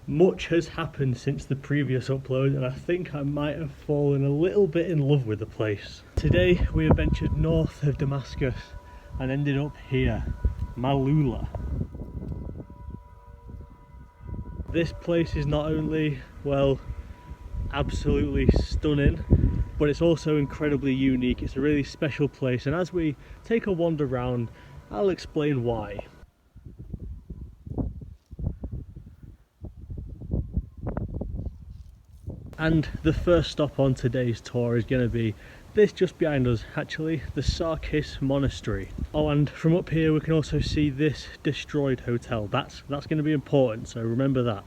Much has happened since the previous upload, and I think I might have fallen a little bit in love with the place. Today we adventured north of Damascus and ended up here, Maaloula. This place is not only, well, absolutely stunning, but it's also incredibly unique. It's a really special place, and as we take a wander around, I'll explain why. And the first stop on today's tour is going to be this just behind us, actually, the Syria Monastery. Oh, and from up here we can also see this destroyed hotel. That's going to be important, so remember that.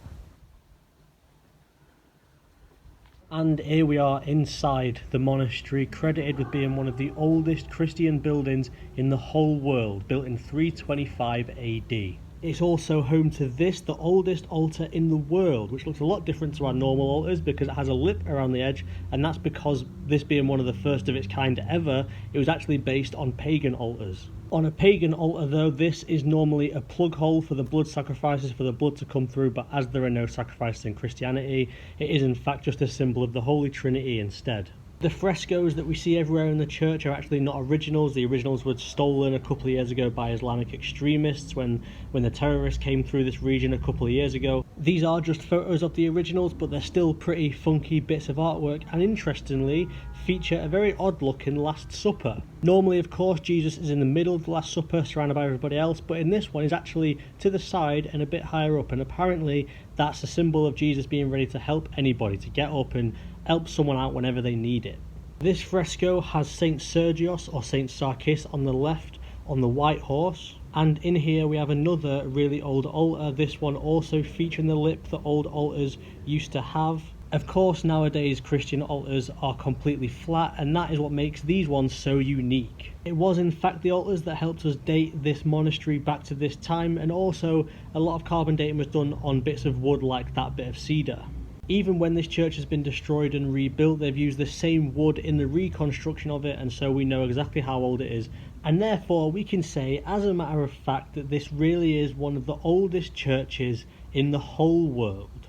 And here we are inside the monastery, credited with being one of the oldest Christian buildings in the whole world, built in 325 AD. It's also home to this, the oldest altar in the world, which looks a lot different to our normal altars because it has a lip around the edge, and that's because this being one of the first of its kind ever, it was actually based on pagan altars. On a pagan altar though, this is normally a plug hole for the blood sacrifices, for the blood to come through, but as there are no sacrifices in Christianity, it is in fact just a symbol of the Holy Trinity instead. The frescoes that we see everywhere in the church are actually not originals. The originals were stolen a couple of years ago by Islamic extremists when the terrorists came through this region a couple of years ago. These are just photos of the originals, but they're still pretty funky bits of artwork, and interestingly feature a very odd looking Last Supper. Normally, of course, Jesus is in the middle of the Last Supper surrounded by everybody else, but in this one he's actually to the side and a bit higher up, and apparently that's a symbol of Jesus being ready to help anybody, to get up and help someone out whenever they need it. This fresco has Saint Sergios or Saint Sarkis on the left on the white horse, and in here we have another really old altar, this one also featuring the lip that old altars used to have. Of course, nowadays Christian altars are completely flat, and that is what makes these ones so unique. It was in fact the altars that helped us date this monastery back to this time, and also a lot of carbon dating was done on bits of wood like that bit of cedar. Even when this church has been destroyed and rebuilt, they've used the same wood in the reconstruction of it, and so we know exactly how old it is. And therefore we can say, as a matter of fact, that this really is one of the oldest churches in the whole world.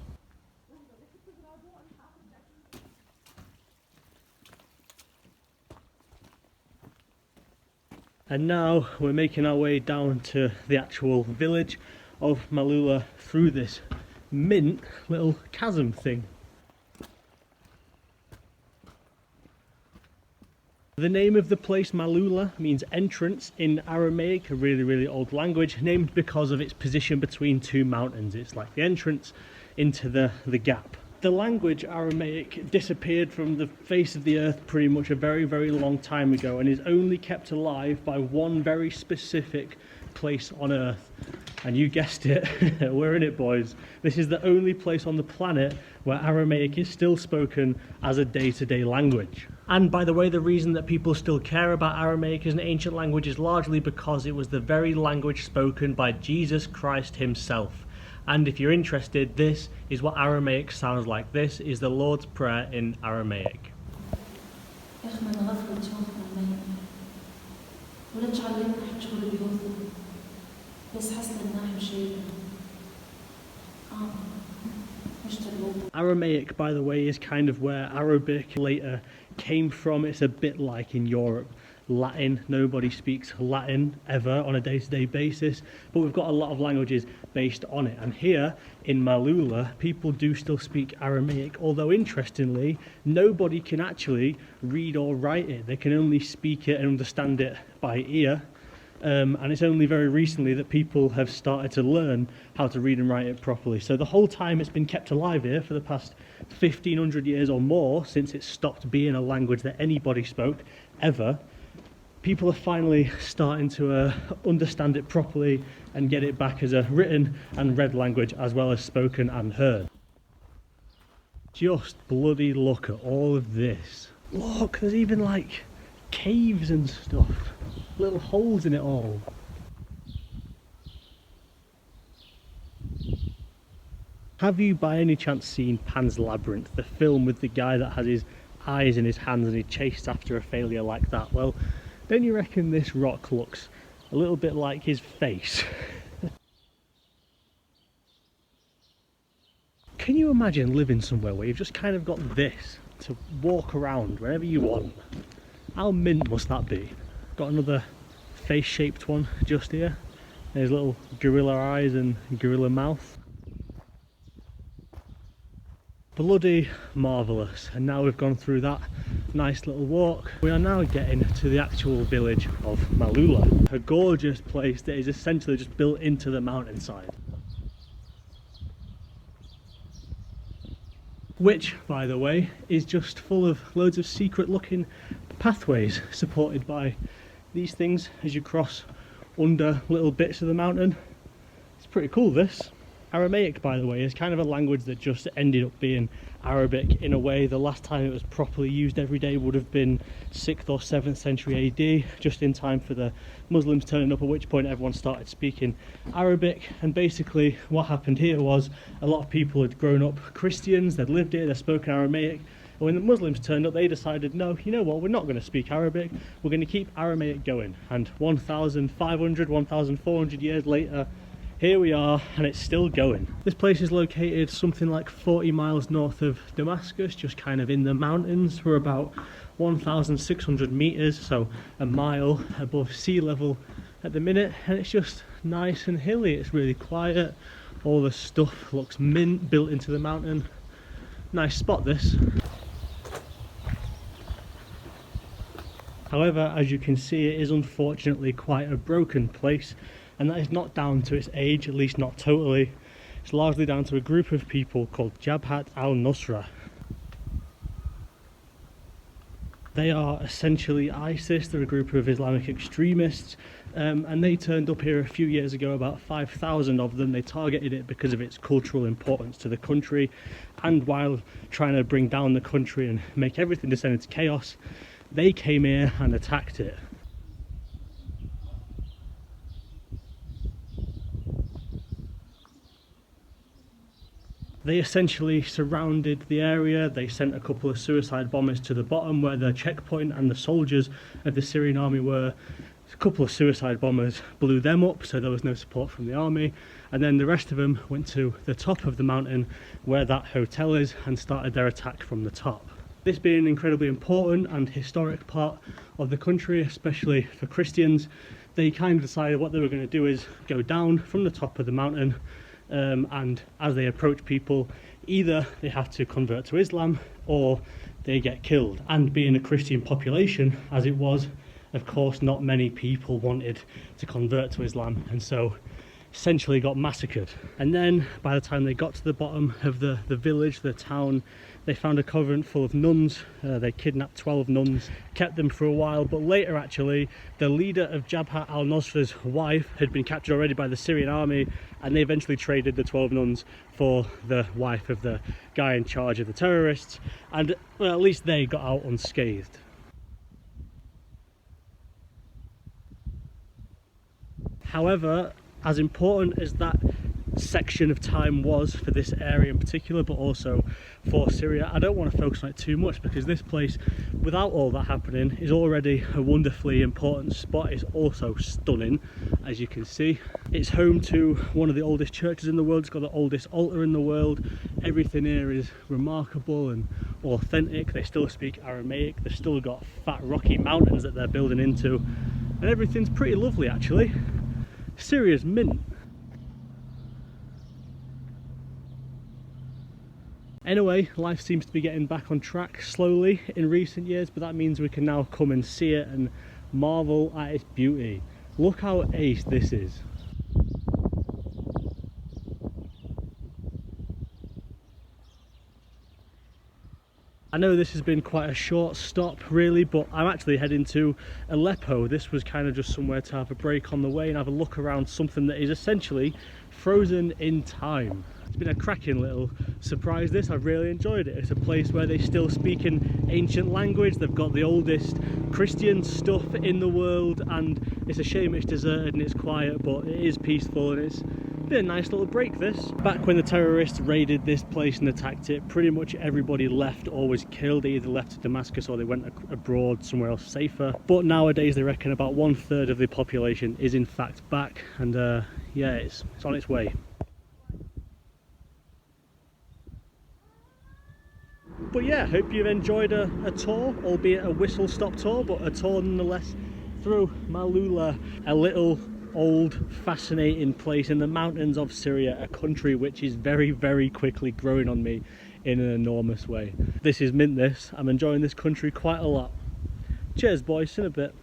And now we're making our way down to the actual village of Maaloula through this mint little chasm thing. The name of the place, Maaloula, means entrance in Aramaic, a really old language, named because of its position between two mountains. It's like the entrance into the gap. The language Aramaic disappeared from the face of the earth pretty much a very long time ago, and is only kept alive by one very specific place on earth. And you guessed it, we're in it, boys. This is the only place on the planet where Aramaic is still spoken as a day-to-day language. And by the way, the reason that people still care about Aramaic as an ancient language is largely because it was the very language spoken by Jesus Christ himself. And if you're interested, this is what Aramaic sounds like. This is the Lord's Prayer in Aramaic. Aramaic, by the way, is kind of where Arabic later came from. It's a bit like in Europe Latin. Nobody speaks Latin ever on a day-to-day basis, but we've got a lot of languages based on it. And here in Maaloula, people do still speak Aramaic, although interestingly, nobody can actually read or write it. They can only speak it and understand it by ear. And it's only very recently that people have started to learn how to read and write it properly. So the whole time it's been kept alive here for the past 1500 years or more, since it stopped being a language that anybody spoke ever, people are finally starting to understand it properly and get it back as a written and read language as well as spoken and heard. Just bloody look at all of this. Look, there's even like caves and stuff, little holes in it all. Have you by any chance seen Pan's Labyrinth, the film with the guy that has his eyes in his hands and he chased after a failure like that? Well, don't you reckon this rock looks a little bit like his face? Can you imagine living somewhere where you've just kind of got this to walk around wherever you want? How mint must that be? Got another face-shaped one just here. There's little gorilla eyes and gorilla mouth. Bloody marvellous. And now we've gone through that nice little walk, we are now getting to the actual village of Maaloula, a gorgeous place that is essentially just built into the mountainside. Which, by the way, is just full of loads of secret looking pathways supported by these things as you cross under little bits of the mountain. It's pretty cool, this. Aramaic, by the way, is kind of a language that just ended up being Arabic in a way. The last time it was properly used every day would have been 6th or 7th century AD, just in time for the Muslims turning up, at which point everyone started speaking Arabic. And basically what happened here was a lot of people had grown up Christians, they'd lived here, they'd spoken Aramaic. And when the Muslims turned up, they decided, no, you know what, we're not going to speak Arabic, we're going to keep Aramaic going. And 1,500, 1,400 years later, here we are, and it's still going. This place is located something like 40 miles north of Damascus, just kind of in the mountains. We're about 1,600 meters, so a mile above sea level at the minute, and it's just nice and hilly. It's really quiet. All the stuff looks mint, built into the mountain. Nice spot, this. However, as you can see, it is unfortunately quite a broken place. And that is not down to its age, at least not totally. It's largely down to a group of people called Jabhat al-Nusra. They are essentially ISIS, they're a group of Islamic extremists, and they turned up here a few years ago, about 5,000 of them. They targeted it because of its cultural importance to the country, and while trying to bring down the country and make everything descend into chaos, they came here and attacked it. They essentially surrounded the area. They sent a couple of suicide bombers to the bottom where the checkpoint and the soldiers of the Syrian army were. A couple of suicide bombers blew them up, so there was no support from the army. And then the rest of them went to the top of the mountain where that hotel is and started their attack from the top. This being an incredibly important and historic part of the country, especially for Christians, they kind of decided what they were going to do is go down from the top of the mountain. And as they approach people, either they have to convert to Islam or they get killed. And being a Christian population as it was, of course not many people wanted to convert to Islam, and so essentially got massacred. And then by the time they got to the bottom of the village, the town, they found a convent full of nuns. They kidnapped 12 nuns, kept them for a while, but later actually the leader of Jabhat al-Nusra's wife had been captured already by the Syrian army, and they eventually traded the 12 nuns for the wife of the guy in charge of the terrorists, and well, at least they got out unscathed. However, as important as that section of time was for this area in particular, but also for Syria, I don't want to focus on it too much, because this place, without all that happening, is already a wonderfully important spot. It's also stunning, as you can see. It's home to one of the oldest churches in the world. It's got the oldest altar in the world. Everything here is remarkable and authentic. They still speak Aramaic. They've still got fat rocky mountains that they're building into, and everything's pretty lovely actually. Syria's mint. Anyway, life seems to be getting back on track slowly in recent years, but that means we can now come and see it and marvel at its beauty. Look how ace this is. I know this has been quite a short stop really, but I'm actually heading to Aleppo. This was kind of just somewhere to have a break on the way and have a look around something that is essentially frozen in time. It's been a cracking little surprise this, I've really enjoyed it. It's a place where they still speak in ancient language, they've got the oldest Christian stuff in the world, and it's a shame it's deserted and it's quiet, but it is peaceful and it's been a nice little break this. Back when the terrorists raided this place and attacked it, pretty much everybody left or was killed. They either left to Damascus or they went abroad somewhere else safer. But nowadays they reckon about 1/3 of the population is in fact back, and yeah, it's on its way. But yeah, hope you've enjoyed a tour, albeit a whistle-stop tour, but a tour nonetheless through Maaloula, a little old fascinating place in the mountains of Syria, a country which is very, very quickly growing on me in an enormous way. This is mint this. I'm enjoying this country quite a lot. Cheers boys, see you in a bit.